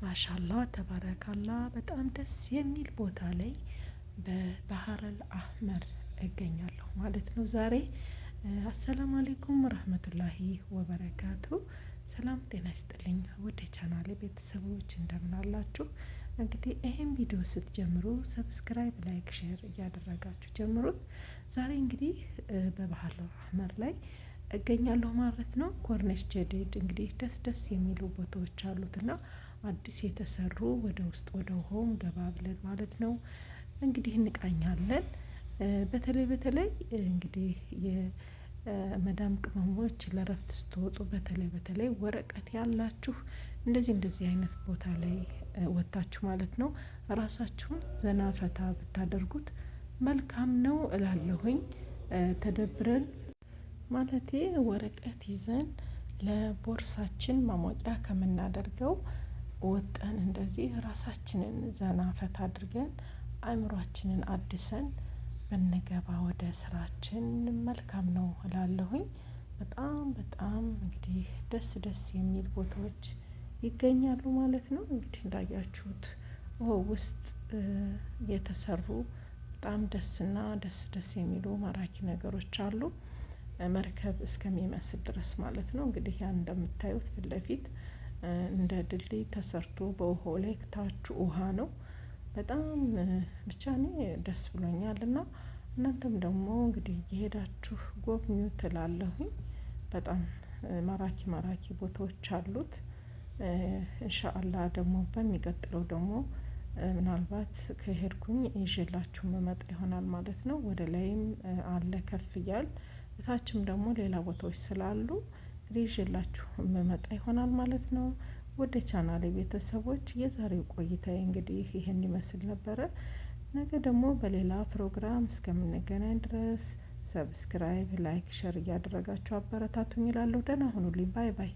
ማሻላ ተባረካላ በጣም ደስ የሚል ቦታ ላይ በባህረል አህመር እገኛለሁ ማለት ነው ዛሬ። አሰላሙ አሌይኩም ረህመቱላሂ ወበረካቱ። ሰላም ጤና ይስጥልኝ ወደ ቻናሌ ቤተሰቦች እንደምን አላችሁ? እንግዲህ ይሄን ቪዲዮ ስትጀምሩ ሰብስክራይብ፣ ላይክ፣ ሼር እያደረጋችሁ ጀምሩት። ዛሬ እንግዲህ በባህረል አህመር ላይ እገኛለሁ ማለት ነው። ኮርኒስ ጀዲድ እንግዲህ ደስ የሚሉ ቦታዎች አሉትና አዲስ የተሰሩ ወደ ውስጥ ወደ ሆም ገባ ብለን ማለት ነው እንግዲህ እንቃኛለን። በተለይ እንግዲህ የመዳም ቅመሞች ለረፍት ስትወጡ በተለይ ወረቀት ያላችሁ እንደዚህ አይነት ቦታ ላይ ወጣችሁ ማለት ነው ራሳችሁን ዘና ፈታ ብታደርጉት መልካም ነው እላለሁኝ። ተደብረን ማለቴ ወረቀት ይዘን ለቦርሳችን ማሞቂያ ከምናደርገው ወጠን እንደዚህ ራሳችንን ዘና ፈታ አድርገን አእምሯችንን አድሰን ብንገባ ወደ ስራችን መልካም ነው እላለሁኝ። በጣም እንግዲህ ደስ የሚል ቦታዎች ይገኛሉ ማለት ነው። እንግዲህ እንዳያችሁት ውስጥ የተሰሩ በጣም ደስ የሚሉ ማራኪ ነገሮች አሉ። መርከብ እስከሚመስል ድረስ ማለት ነው። እንግዲህ ያን እንደምታዩት ፊት ለፊት እንደ ድልድይ ተሰርቶ በውሃው ላይ ታች ውሃ ነው። በጣም ብቻ እኔ ደስ ብሎኛል እና እናንተም ደግሞ እንግዲህ የሄዳችሁ ጎብኙ ትላለሁኝ። በጣም ማራኪ ቦታዎች አሉት። ኢንሻአላህ ደግሞ በሚቀጥለው ደግሞ ምናልባት ከሄድኩኝ ይዤላችሁ መመጣ ይሆናል ማለት ነው። ወደ ላይም አለ ከፍ እያል እታችም ደግሞ ሌላ ቦታዎች ስላሉ እንግዲህ ይዤላችሁ መመጣ ይሆናል ማለት ነው። ወደ ቻናሌ ቤተሰቦች የዛሬው ቆይታዬ እንግዲህ ይሄን ይመስል ነበረ። ነገ ደግሞ በሌላ ፕሮግራም እስከምንገናኝ ድረስ ሰብስክራይብ፣ ላይክ፣ ሸር እያደረጋችሁ አበረታቱኝ እላለሁ። ደህና ሁኑልኝ። ባይ ባይ።